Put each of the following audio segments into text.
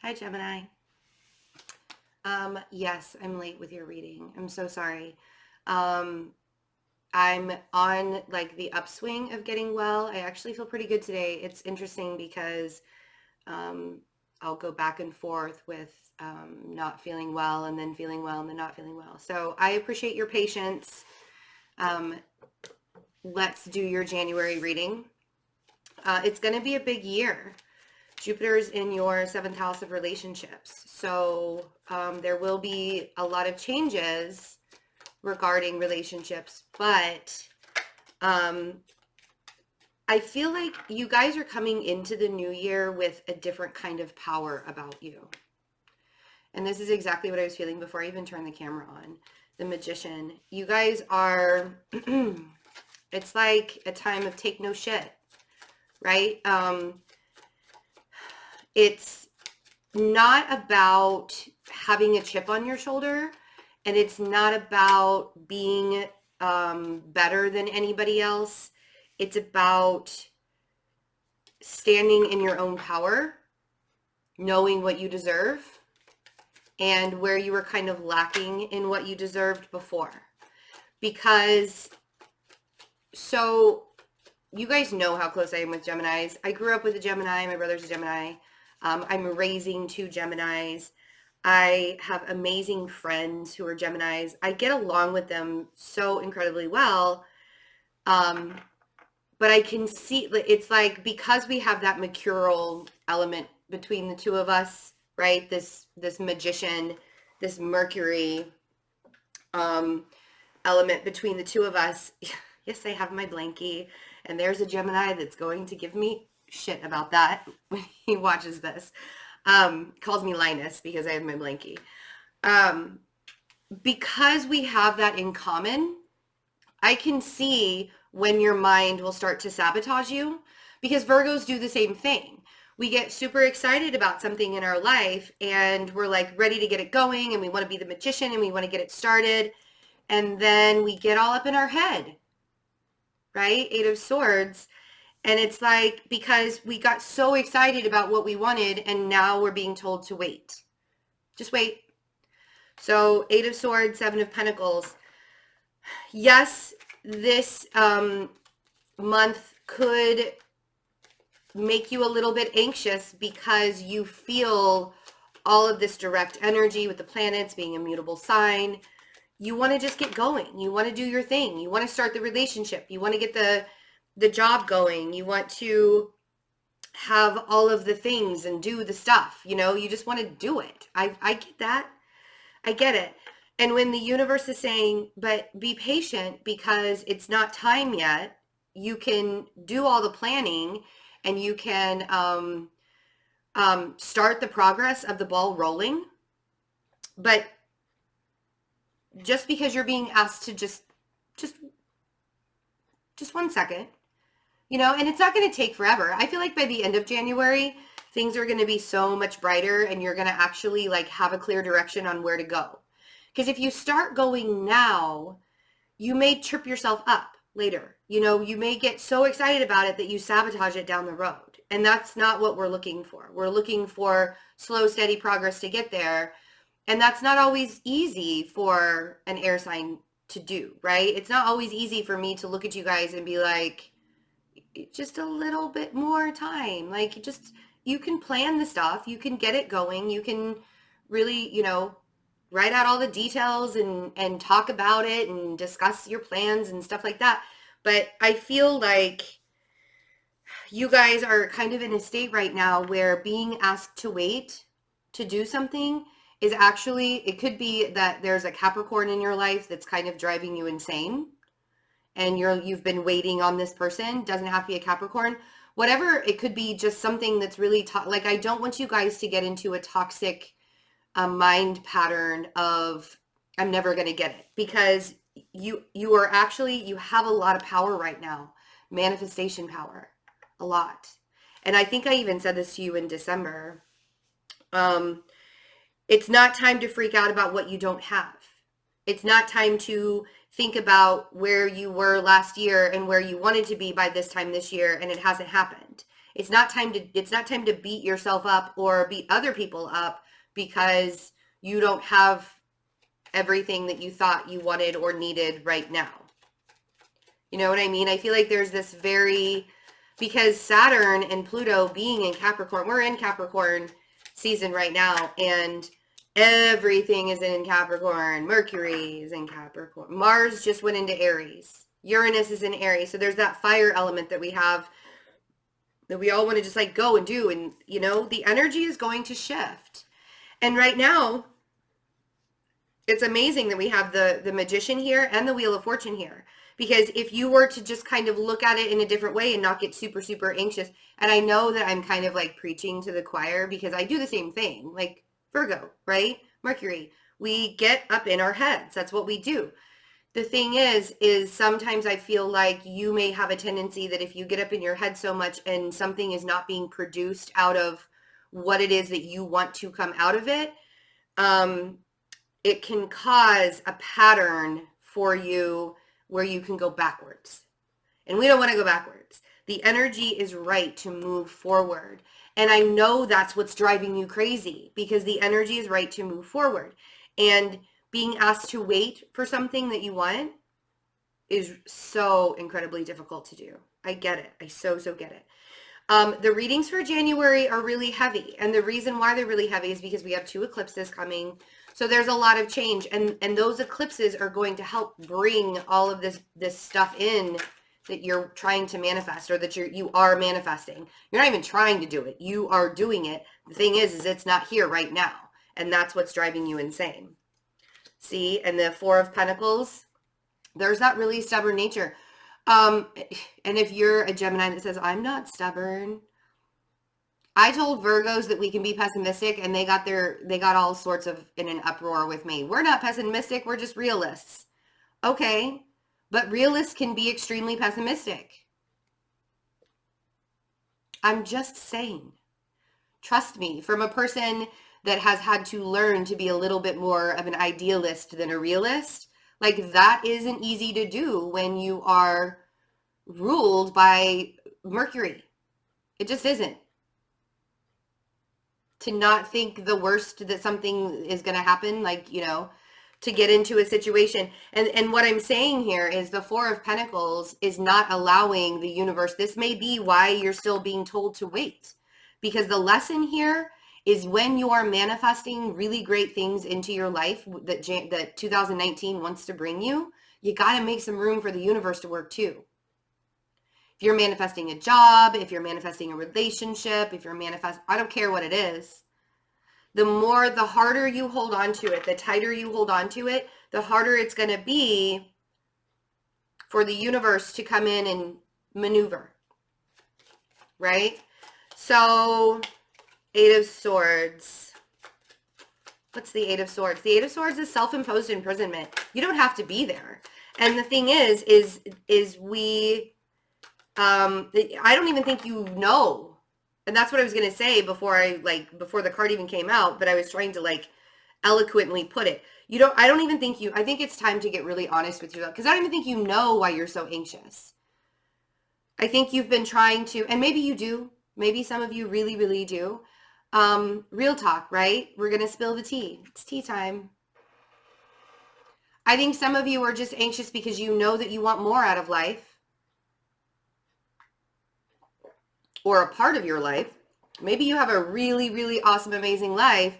Hi, Gemini. Yes, I'm late with your reading. I'm so sorry. Um, I'm on like the upswing of getting well. I actually feel pretty good today. It's interesting because um, I'll go back and forth with not feeling well and then feeling well and then not feeling well. So I appreciate your patience. Um, let's do your January reading. It's going to be a big year. Jupiter's in your seventh house of relationships. So there will be a lot of changes regarding relationships, but I feel like you guys are coming into the new year with a different kind of power about you. And this is exactly what I was feeling before I even turned the camera on. The Magician. You guys are, it's like a time of take no shit, right? It's not about having a chip on your shoulder, and it's not about being better than anybody else. It's about standing in your own power, knowing what you deserve, and where you were kind of lacking in what you deserved before. Because, so you guys know how close I am with Geminis. I grew up with a Gemini. My brother's a Gemini. I'm raising two Geminis. I have amazing friends who are Geminis. I get along with them so incredibly well. But I can see, it's like, because we have that mercurial element between the two of us, right? This Magician, this Mercury element between the two of us. Yes, I have my blankie, and there's a Gemini that's going to give me shit about that when he watches this. Calls me Linus because I have my blankie. Because we have that in common, I can see when your mind will start to sabotage you, because Virgos do the same thing. We get super excited about something in our life and we're like ready to get it going, and we want to be the magician and we want to get it started. And then we get all up in our head, right? Eight of Swords. And it's like, because we got so excited about what we wanted, and now we're being told to wait. Just wait. So Eight of Swords, Seven of Pentacles. Yes, this month could make you a little bit anxious because you feel all of this direct energy with the planets being a mutable sign. You want to just get going. You want to do your thing. You want to start the relationship. You want to get the job going. You want to have all of the things and do the stuff. You know, you just want to do it. I get that. I get it. And when the universe is saying, but be patient because it's not time yet, you can do all the planning and you can start the progress of the ball rolling. But just because you're being asked to just 1 second, you know, and it's not going to take forever. I feel like by the end of January, things are going to be so much brighter and you're going to actually like have a clear direction on where to go. Because if you start going now, you may trip yourself up later. You know, you may get so excited about it that you sabotage it down the road. And that's not what we're looking for. We're looking for slow, steady progress to get there. And that's not always easy for an air sign to do, right? It's not always easy for me to look at you guys and be like, just a little bit more time. Like, just, you can plan the stuff. You can get it going. You can really, you know, write out all the details and talk about it and discuss your plans and stuff like that. But I feel like you guys are kind of in a state right now where being asked to wait to do something is actually, it could be that there's a Capricorn in your life that's kind of driving you insane, and you've been waiting on this person. Doesn't have to be a Capricorn. Whatever, it could be just something that's really like, I don't want you guys to get into a toxic mind pattern of I'm never going to get it, because you are actually, you have a lot of power right now, manifestation power, a lot. And I think I even said this to you in December. It's not time to freak out about what you don't have. It's not time to think about where you were last year and where you wanted to be by this time this year and it hasn't happened. It's not time to beat yourself up or beat other people up because you don't have everything that you thought you wanted or needed right now. You know what I mean? I feel like there's this because Saturn and Pluto being in Capricorn, we're in Capricorn season right now, and everything is in Capricorn. Mercury is in Capricorn. Mars just went into Aries. Uranus is in Aries. So there's that fire element that we have that we all want to just like go and do. And, you know, the energy is going to shift. And right now, it's amazing that we have the Magician here and the Wheel of Fortune here. Because if you were to just kind of look at it in a different way and not get super, super anxious, and I know that I'm kind of like preaching to the choir because I do the same thing, like Virgo, right? Mercury, we get up in our heads. That's what we do. The thing is sometimes I feel like you may have a tendency that if you get up in your head so much and something is not being produced out of what it is that you want to come out of it, it can cause a pattern for you where you can go backwards. And we don't want to go backwards. The energy is right to move forward. And I know that's what's driving you crazy because the energy is right to move forward. And being asked to wait for something that you want is so incredibly difficult to do. I get it. I so get it. The readings for January are really heavy. And the reason why they're really heavy is because we have 2 eclipses coming. So there's a lot of change. And those eclipses are going to help bring all of this stuff in that you're trying to manifest or that you are manifesting. You're not even trying to do it. You are doing it. The thing is it's not here right now. And that's what's driving you insane. See, and the 4 of Pentacles, there's that really stubborn nature. And if you're a Gemini that says, I'm not stubborn. I told Virgos that we can be pessimistic and they got all sorts of in an uproar with me. We're not pessimistic. We're just realists. Okay. But realists can be extremely pessimistic. I'm just saying. Trust me, from a person that has had to learn to be a little bit more of an idealist than a realist, like that isn't easy to do when you are ruled by Mercury. It just isn't. To not think the worst that something is going to happen, like, you know, to get into a situation. And what I'm saying here is the 4 of Pentacles is not allowing the universe. This may be why you're still being told to wait. Because the lesson here is when you are manifesting really great things into your life that 2019 wants to bring you, you got to make some room for the universe to work too. If you're manifesting a job, if you're manifesting a relationship, if you're I don't care what it is. The harder you hold on to it, the tighter you hold on to it, the harder it's going to be for the universe to come in and maneuver. Right? So, 8 of Swords. What's the 8 of Swords? The 8 of Swords is self-imposed imprisonment. You don't have to be there. And the thing is we, I don't even think you know. And that's what I was going to say before the card even came out, but I was trying to like eloquently put it. I don't even think I think it's time to get really honest with yourself because I don't even think you know why you're so anxious. I think you've been trying to, and maybe you do. Maybe some of you really, really do. Real talk, right? We're going to spill the tea. It's tea time. I think some of you are just anxious because you know that you want more out of life. Or a part of your life. Maybe you have a really, really awesome, amazing life,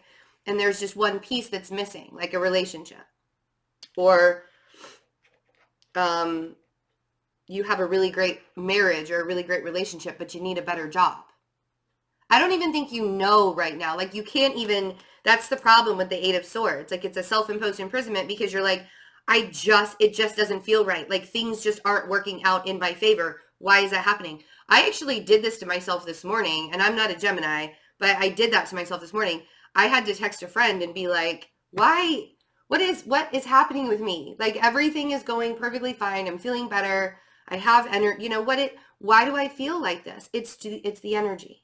and there's just one piece that's missing, like a relationship. Or you have a really great marriage or a really great relationship, but you need a better job. I don't even think you know right now. Like you can't even, that's the problem with the 8 of Swords. Like it's a self-imposed imprisonment because you're like, it just doesn't feel right. Like things just aren't working out in my favor. Why is that happening? I actually did this to myself this morning, and I'm not a Gemini, but I did that to myself this morning. I had to text a friend and be like, why, what is happening with me? Like everything is going perfectly fine. I'm feeling better. I have energy. You know why do I feel like this? It's the energy.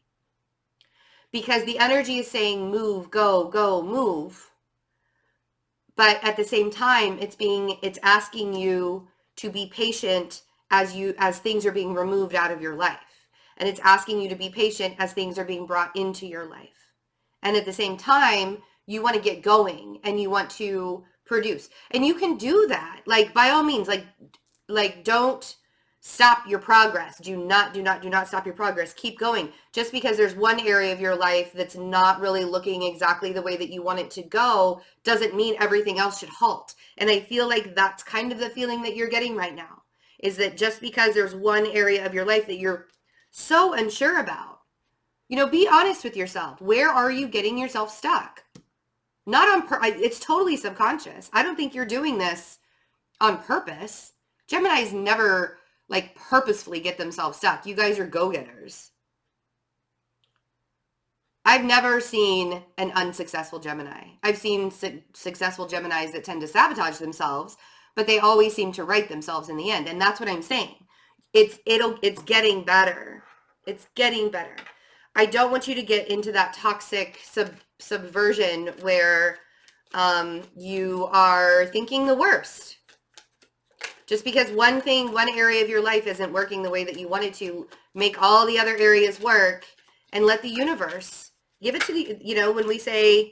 Because the energy is saying move, go, move. But at the same time, it's asking you to be patient as things are being removed out of your life. And it's asking you to be patient as things are being brought into your life. And at the same time, you want to get going and you want to produce. And you can do that. Like, by all means, like don't stop your progress. Do not stop your progress. Keep going. Just because there's one area of your life that's not really looking exactly the way that you want it to go doesn't mean everything else should halt. And I feel like that's kind of the feeling that you're getting right now, is that just because there's one area of your life that you're so unsure about, you know, be honest with yourself. Where are you getting yourself stuck? Not on it's totally subconscious. I don't think you're doing this on purpose. Geminis never like purposefully get themselves stuck. You guys are go-getters. I've never seen an unsuccessful Gemini. I've seen successful Geminis that tend to sabotage themselves, but they always seem to right themselves in the end. And that's what I'm saying. It's getting better. It's getting better. I don't want you to get into that toxic subversion where you are thinking the worst. Just because one area of your life isn't working the way that you want it to, make all the other areas work and let the universe give it to the, you know, when we say,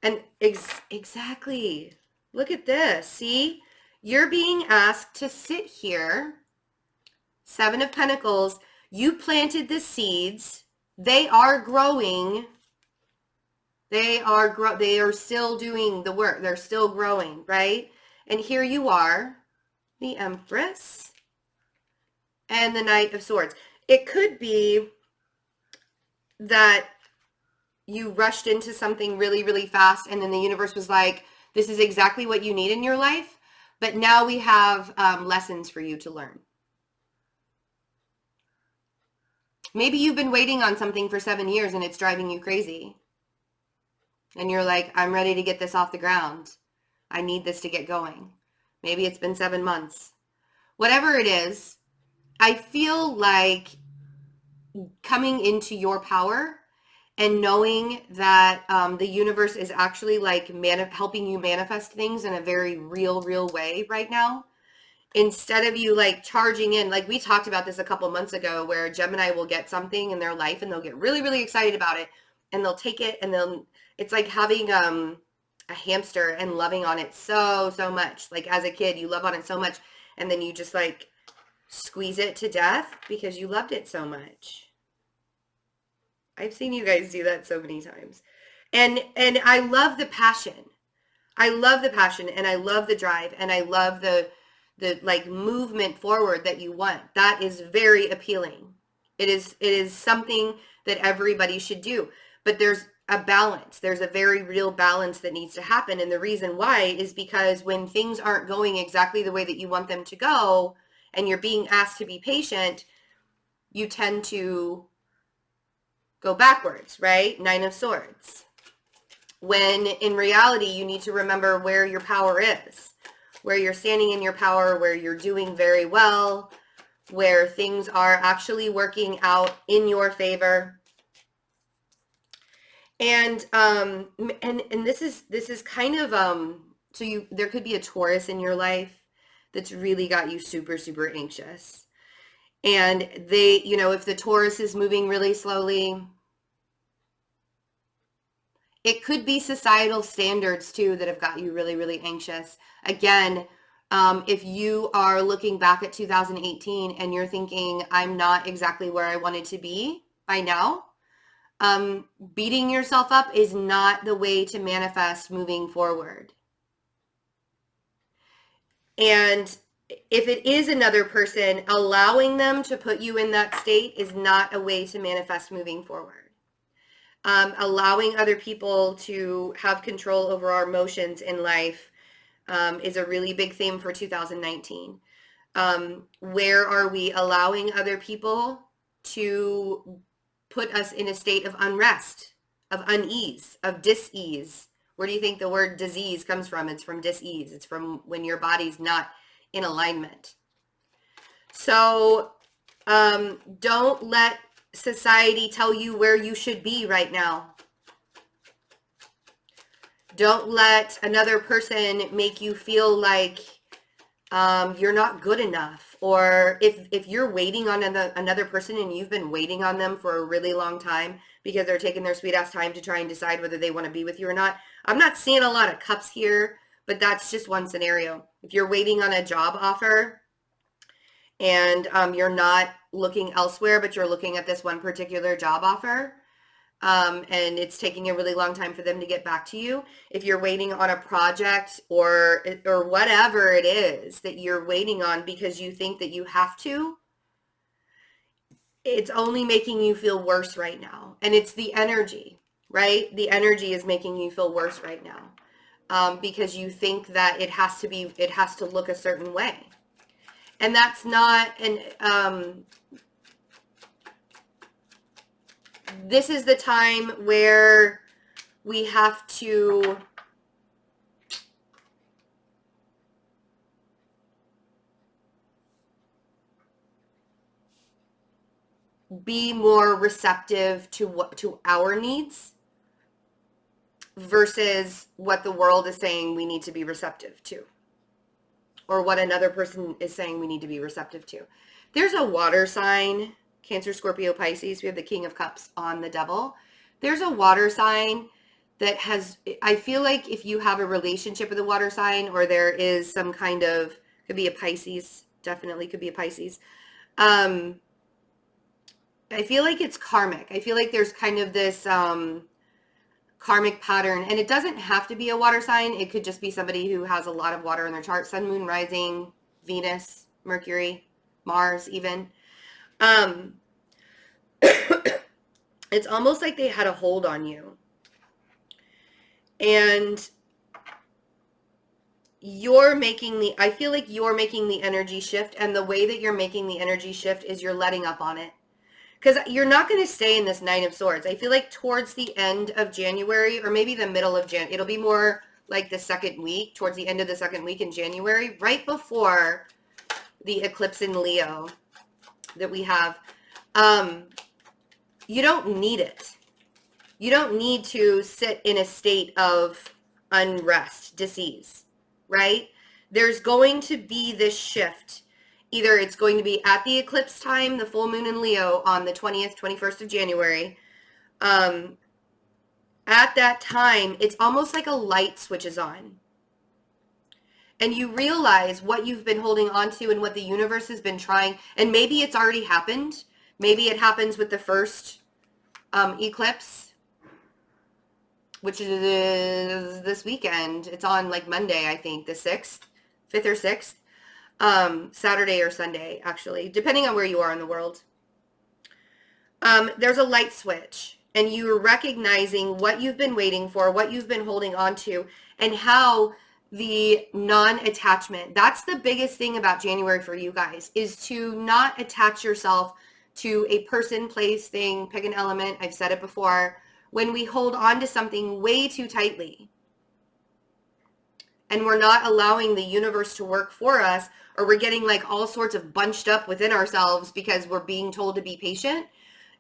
and exactly, look at this. See, you're being asked to sit here. 7 of Pentacles. You planted the seeds. They are growing. They are still doing the work. They're still growing, right? And here you are, the Empress and the Knight of Swords. It could be that you rushed into something really, really fast, and then the universe was like, this is exactly what you need in your life, but now we have lessons for you to learn. Maybe you've been waiting on something for 7 years and it's driving you crazy. And you're like, I'm ready to get this off the ground. I need this to get going. Maybe it's been 7 months. Whatever it is, I feel like coming into your power and knowing that the universe is actually like helping you manifest things in a very real way right now. Instead of you like charging in, like we talked about this a couple months ago, where Gemini will get something in their life and they'll get really, really excited about it and they'll take it and it's like having a hamster and loving on it so much. Like as a kid, you love on it so much and then you just like squeeze it to death because you loved it so much. I've seen you guys do that so many times. And I love the passion. I love the passion and I love the drive and I love the like movement forward that you want. That is very appealing. It is something that everybody should do. But there's a balance. There's a very real balance that needs to happen. And the reason why is because when things aren't going exactly the way that you want them to go and you're being asked to be patient, you tend to go backwards, right? 9 of Swords. When in reality, you need to remember where your power is, where you're standing in your power, where you're doing very well, where things are actually working out in your favor. And this is kind of so there could be a Taurus in your life that's really got you super anxious. And they, you know, if the Taurus is moving really slowly, it could be societal standards too that have got you really anxious. Again, if you are looking back at 2018 and you're thinking, I'm not exactly where I wanted to be by now, beating yourself up is not the way to manifest moving forward. And if it is another person, allowing them to put you in that state is not a way to manifest moving forward. Allowing other people to have control over our emotions in life is a really big theme for 2019. Where are we allowing other people to put us in a state of unrest, of unease, of dis-ease? Where do you think the word disease comes from? It's from dis-ease. It's from when your body's not in alignment. So don't let society tell you where you should be right now. Don't let another person make you feel like you're not good enough or if you're waiting on another person and you've been waiting on them for a really long time because they're taking their sweet ass time to try and decide whether they want to be with you or not. I'm not seeing a lot of cups here, but that's just one scenario. If you're waiting on a job offer and you're not looking elsewhere, but you're looking at this one particular job offer, and it's taking a really long time for them to get back to you. If you're waiting on a project or whatever it is that you're waiting on because you think that you have to, it's only making you feel worse right now. And it's the energy, right? The energy is making you feel worse right now, because you think that it has to look a certain way. And that's not, this is the time where we have to be more receptive to our needs versus what the world is saying we need to be receptive to, or what another person is saying we need to be receptive to. There's a water sign, Cancer, Scorpio, Pisces. We have the King of Cups on the Devil. There's a water sign that has, I feel like if you have a relationship with a water sign, or there is some kind of, could be a Pisces, definitely could be a Pisces. I feel like it's karmic. I feel like there's kind of this karmic pattern, and it doesn't have to be a water sign. It could just be somebody who has a lot of water in their chart, sun, moon, rising, Venus, Mercury, Mars even. It's almost like they had a hold on you. And I feel like you're making the energy shift, and the way that you're making the energy shift is you're letting up on it. Because you're not going to stay in this Nine of Swords. I feel like towards the end of January, or maybe the middle of January, it'll be more like the second week, towards the end of the second week in January, right before the eclipse in Leo that we have. You don't need it. You don't need to sit in a state of unrest, disease, right? There's going to be this shift. Either it's going to be at the eclipse time, the full moon in Leo on the 20th, 21st of January. At that time, it's almost like a light switches on. And you realize what you've been holding on to and what the universe has been trying. And maybe it's already happened. Maybe it happens with the first eclipse, which is this weekend. It's on like Monday, I think, the 6th, 5th or 6th. Saturday or Sunday, actually, depending on where you are in the world. There's a light switch, and you're recognizing what you've been waiting for, what you've been holding on to, and how the non-attachment, that's the biggest thing about January for you guys, is to not attach yourself to a person, place, thing, pick an element. I've said it before. When we hold on to something way too tightly, and we're not allowing the universe to work for us, or we're getting like all sorts of bunched up within ourselves because we're being told to be patient.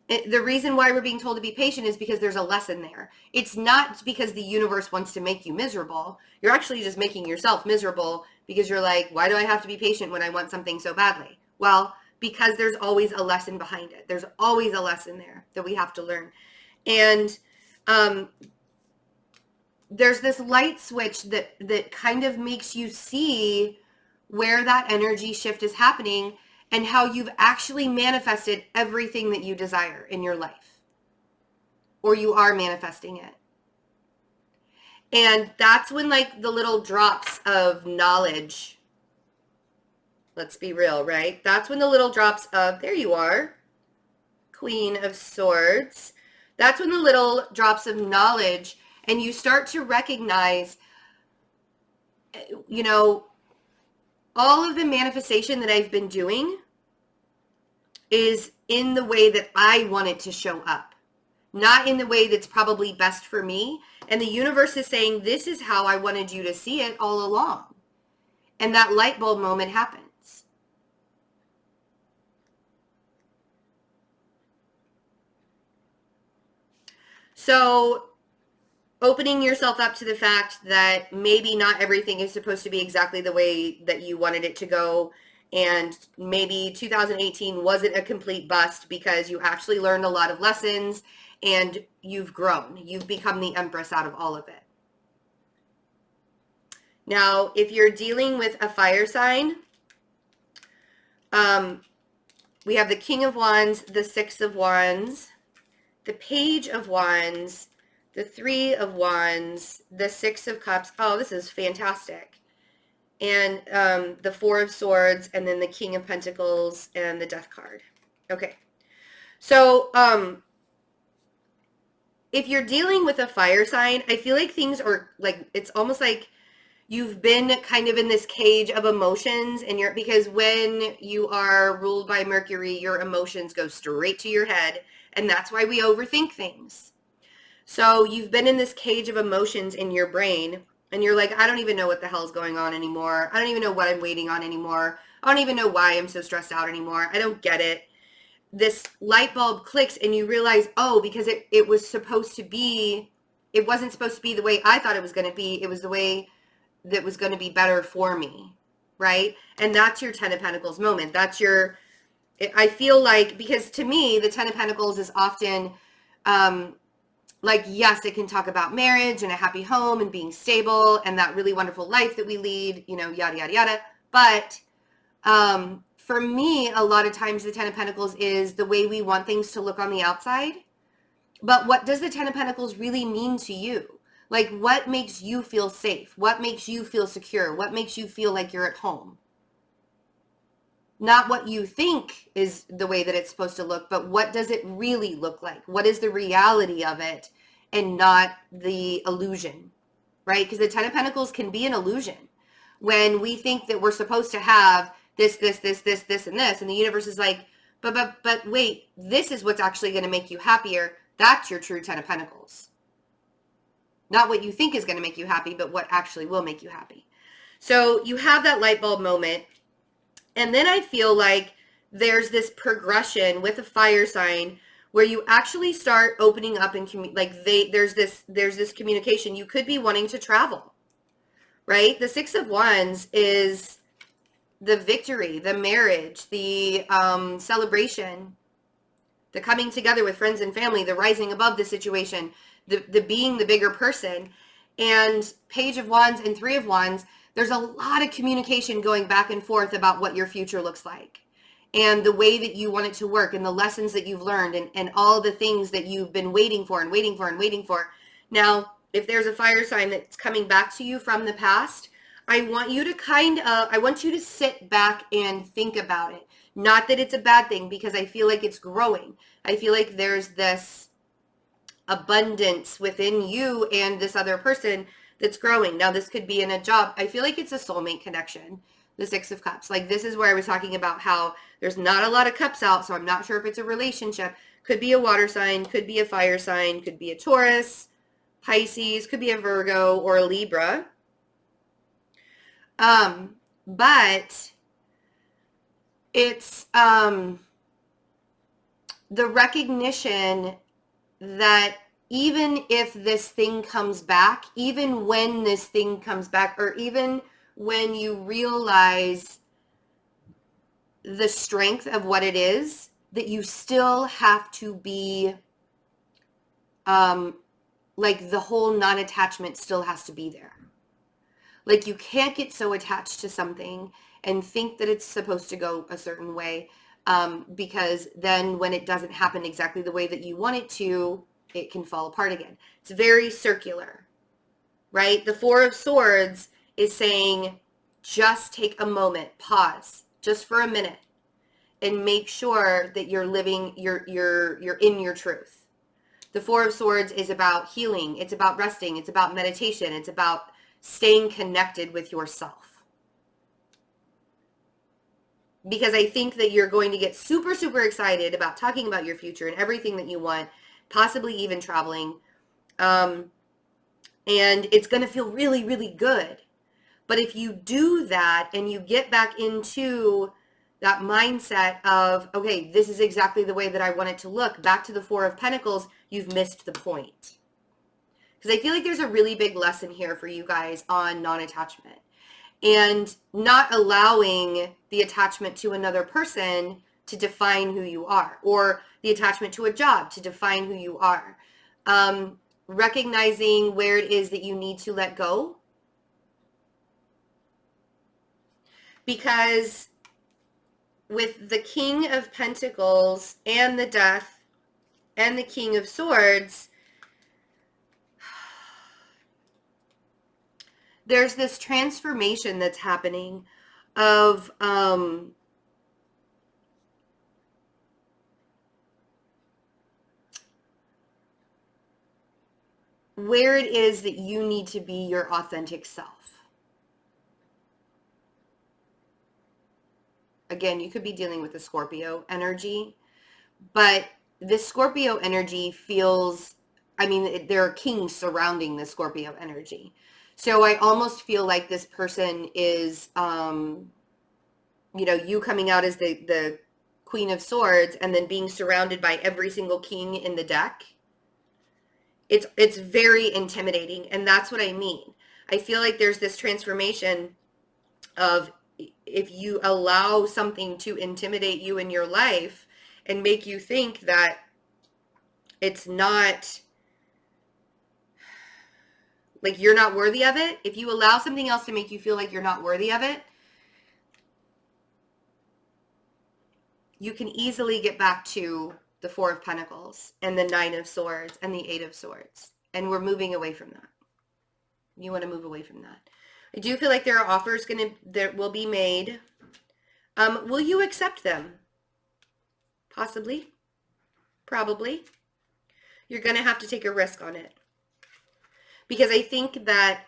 The reason why we're being told to be patient is because there's a lesson there. It's not because the universe wants to make you miserable. You're actually just making yourself miserable because you're like, why do I have to be patient when I want something so badly? Well, because there's always a lesson behind it. There's always a lesson there that we have to learn. And there's this light switch that kind of makes you see where that energy shift is happening and how you've actually manifested everything that you desire in your life, or you are manifesting it. And that's when like the little drops of knowledge, let's be real, right? That's when the little drops of, there you are, Queen of Swords. That's when the little drops of knowledge, and you start to recognize, you know, all of the manifestation that I've been doing is in the way that I want it to show up, not in the way that's probably best for me. And the universe is saying, this is how I wanted you to see it all along. And that light bulb moment happens. So opening yourself up to the fact that maybe not everything is supposed to be exactly the way that you wanted it to go, And maybe 2018 wasn't a complete bust because you actually learned a lot of lessons and you've grown. You've become the empress out of all of it. Now, if you're dealing with a fire sign, we have the King of Wands, the Six of Wands, the Page of Wands, the Three of Wands, the Six of Cups. Oh, this is fantastic. And the Four of Swords, and then the King of Pentacles and the Death card. Okay. So, if you're dealing with a fire sign, I feel like things are like, it's almost like you've been kind of in this cage of emotions, and because when you are ruled by Mercury, your emotions go straight to your head, and that's why we overthink things. So you've been in this cage of emotions in your brain, and you're like, I don't even know what the hell is going on anymore. I don't even know what I'm waiting on anymore. I don't even know why I'm so stressed out anymore. I don't get it. This light bulb clicks, and you realize, oh, because it was supposed to be, it wasn't supposed to be the way I thought it was going to be. It was the way that was going to be better for me, right? And that's your Ten of Pentacles moment. That's your, I feel like, because to me, the Ten of Pentacles is often, like, yes, it can talk about marriage and a happy home and being stable and that really wonderful life that we lead, you know, yada, yada, yada. But for me, a lot of times the Ten of Pentacles is the way we want things to look on the outside. But what does the Ten of Pentacles really mean to you? Like, what makes you feel safe? What makes you feel secure? What makes you feel like you're at home? Not what you think is the way that it's supposed to look, but what does it really look like? What is the reality of it, and not the illusion, right? Because the Ten of Pentacles can be an illusion. When we think that we're supposed to have this, and this, and the universe is like, but wait, this is what's actually going to make you happier. That's your true Ten of Pentacles. Not what you think is going to make you happy, but what actually will make you happy. So you have that light bulb moment. And then I feel like there's this progression with a fire sign where you actually start opening up and there's this communication. You could be wanting to travel, right? The Six of Wands is the victory, the marriage, the celebration, the coming together with friends and family, the rising above the situation, the being the bigger person. And Page of Wands and Three of Wands, there's a lot of communication going back and forth about what your future looks like and the way that you want it to work and the lessons that you've learned and all the things that you've been waiting for. Now, if there's a fire sign that's coming back to you from the past, I want you to sit back and think about it. Not that it's a bad thing, because I feel like it's growing. I feel like there's this abundance within you and this other person that's growing. Now, this could be in a job. I feel like it's a soulmate connection, the Six of Cups. Like, this is where I was talking about how there's not a lot of cups out, so I'm not sure if it's a relationship. Could be a water sign, could be a fire sign, could be a Taurus, Pisces, could be a Virgo or a Libra. But it's the recognition that even if this thing comes back, even when this thing comes back, or even when you realize the strength of what it is, that you still have to be, like, the whole non-attachment still has to be there. Like, you can't get so attached to something and think that it's supposed to go a certain way, because then when it doesn't happen exactly the way that you want it to, it can fall apart again. It's very circular, right? The Four of Swords is saying, just take a moment, pause, just for a minute, and make sure that you're living, you're in your truth. The Four of Swords is about healing. It's about resting. It's about meditation. It's about staying connected with yourself. Because I think that you're going to get super, super excited about talking about your future and everything that you want, possibly even traveling. And it's going to feel really, really good. But if you do that and you get back into that mindset of, okay, this is exactly the way that I want it to look, back to the Four of Pentacles, you've missed the point. Because I feel like there's a really big lesson here for you guys on non-attachment. and not allowing the attachment to another person to define who you are, or the attachment to a job to define who you are. Recognizing where it is that you need to let go. Because with the King of Pentacles and the Death and the King of Swords, there's this transformation that's happening of where it is that you need to be your authentic self. Again, you could be dealing with the Scorpio energy, but this Scorpio energy feels, I mean, there are kings surrounding the Scorpio energy. So I almost feel like this person is, you know, you coming out as the Queen of Swords and then being surrounded by every single king in the deck. It's very intimidating, and that's what I mean. I feel like there's this transformation of, if you allow something to intimidate you in your life and make you think that it's not, like you're not worthy of it, if you allow something else to make you feel like you're not worthy of it, you can easily get back to the Four of Pentacles and the Nine of Swords and the Eight of Swords. And we're moving away from that. You want to move away from that. I do feel like there are offers that will be made. Will you accept them? Possibly. Probably. You're going to have to take a risk on it. Because I think that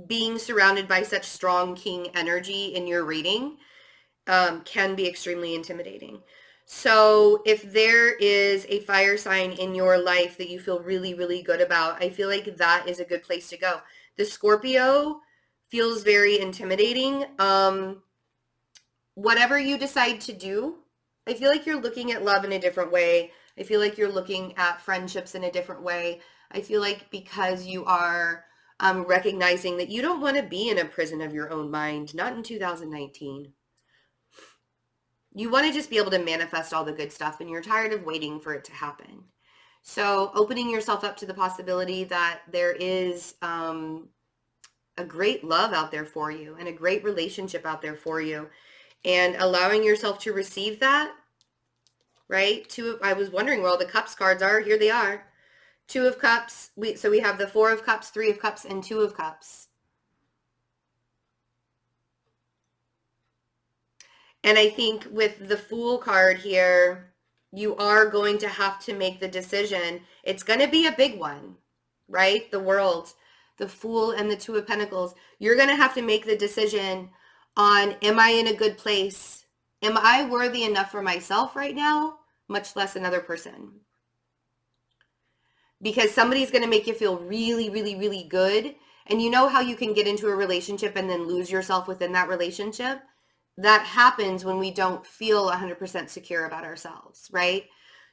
being surrounded by such strong king energy in your reading can be extremely intimidating. So if there is a fire sign in your life that you feel really, really good about, I feel like that is a good place to go. The Scorpio feels very intimidating. Whatever you decide to do, I feel like you're looking at love in a different way. I feel like you're looking at friendships in a different way. I feel like because you are recognizing that you don't want to be in a prison of your own mind, not in 2019. You want to just be able to manifest all the good stuff, and you're tired of waiting for it to happen. So opening yourself up to the possibility that there is a great love out there for you and a great relationship out there for you, and allowing yourself to receive that, right? I was wondering where all the Cups cards are. Here they are. Two of Cups. So we have the Four of Cups, Three of Cups, and Two of Cups. And I think with the Fool card here, you are going to have to make the decision. It's going to be a big one, right? The World, the Fool, and the Two of Pentacles. You're going to have to make the decision on, am I in a good place? Am I worthy enough for myself right now? Much less another person. Because somebody's going to make you feel really, really, really good. And you know how you can get into a relationship and then lose yourself within that relationship? That happens when we don't feel 100% secure about ourselves, right?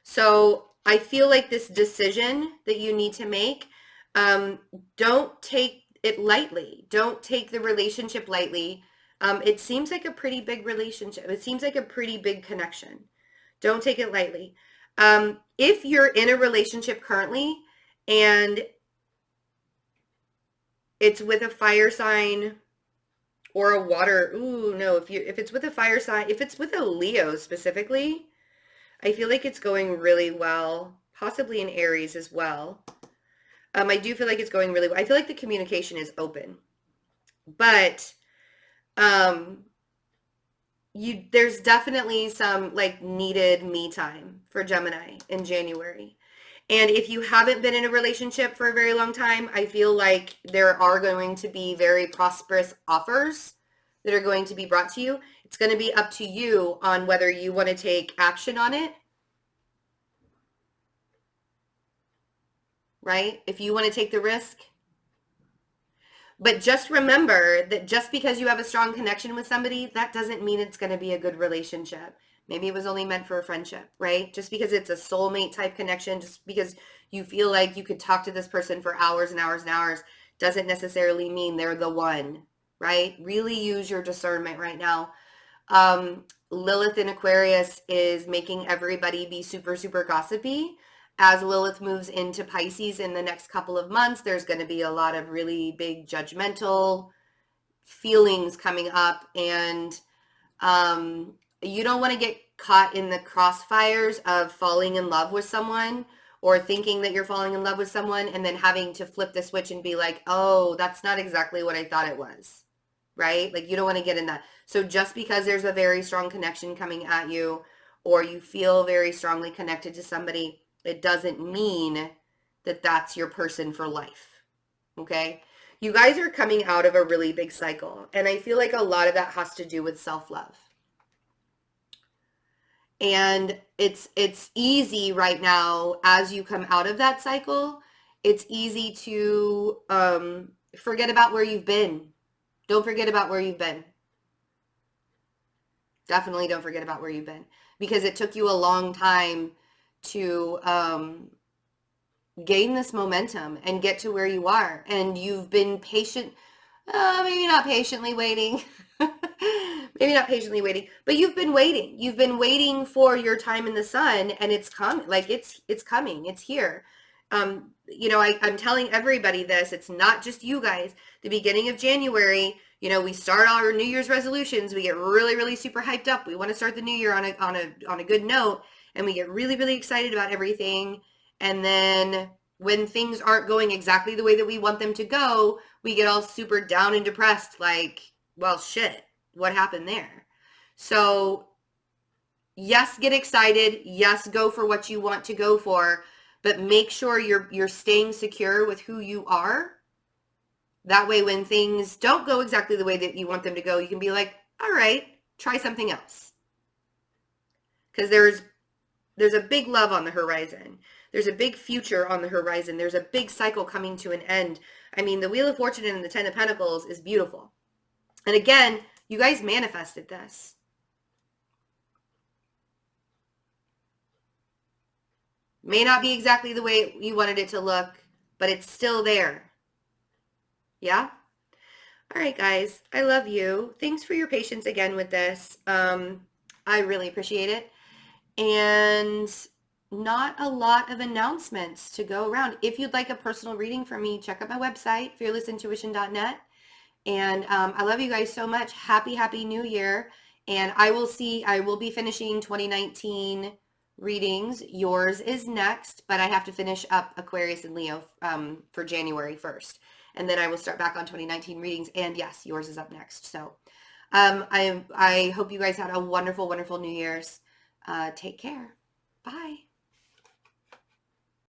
So I feel like this decision that you need to make, don't take it lightly. Don't take the relationship lightly. It seems like a pretty big relationship. It seems like a pretty big connection. Don't take it lightly. If you're in a relationship currently and it's with a fire sign or a water, if it's with a fire sign, if it's with a Leo specifically, I feel like it's going really well, possibly in Aries as well. I do feel like it's going really well. I feel like the communication is open, but there's definitely some like needed me time for Gemini in January. And if you haven't been in a relationship for a very long time, I feel like there are going to be very prosperous offers that are going to be brought to you. It's going to be up to you on whether you want to take action on it, right? If you want to take the risk. But just remember that just because you have a strong connection with somebody, that doesn't mean it's going to be a good relationship. Maybe it was only meant for a friendship, right? Just because it's a soulmate type connection, just because you feel like you could talk to this person for hours and hours and hours, doesn't necessarily mean they're the one, right? Really use your discernment right now. Lilith in Aquarius is making everybody be super, super gossipy. As Lilith moves into Pisces in the next couple of months, there's going to be a lot of really big judgmental feelings coming up, and you don't want to get caught in the crossfires of falling in love with someone or thinking that you're falling in love with someone and then having to flip the switch and be like, oh, that's not exactly what I thought it was, right? Like, you don't want to get in that. So just because there's a very strong connection coming at you, or you feel very strongly connected to somebody, it doesn't mean that that's your person for life, okay? You guys are coming out of a really big cycle, and I feel like a lot of that has to do with self-love. And it's easy right now, as you come out of that cycle, it's easy to forget about where you've been. Don't forget about where you've been. Definitely don't forget about where you've been, because it took you a long time to gain this momentum and get to where you are. And you've been patient, maybe not patiently waiting, maybe not patiently waiting, but you've been waiting. You've been waiting for your time in the sun, and it's coming. Like, it's coming. It's here. You know, I'm telling everybody this. It's not just you guys. The beginning of January, you know, we start our New Year's resolutions. We get really, really super hyped up. We want to start the new year on a good note, and we get really, really excited about everything. And then when things aren't going exactly the way that we want them to go, we get all super down and depressed, like, well, shit, what happened there? So yes, get excited. Yes, go for what you want to go for, but make sure you're staying secure with who you are. That way, when things don't go exactly the way that you want them to go, you can be like, all right, try something else. Because there's a big love on the horizon. There's a big future on the horizon. There's a big cycle coming to an end. I mean, the Wheel of Fortune and the Ten of Pentacles is beautiful. And again, you guys manifested this. May not be exactly the way you wanted it to look, but it's still there. Yeah? All right, guys. I love you. Thanks for your patience again with this. I really appreciate it. And not a lot of announcements to go around. If you'd like a personal reading from me, check out my website, fearlessintuition.net. And I love you guys so much. Happy New Year. And I will be finishing 2019 readings. Yours is next, but I have to finish up Aquarius and Leo for January 1st. And then I will start back on 2019 readings. And yes, yours is up next. So I hope you guys had a wonderful, wonderful New Year's. Take care. Bye.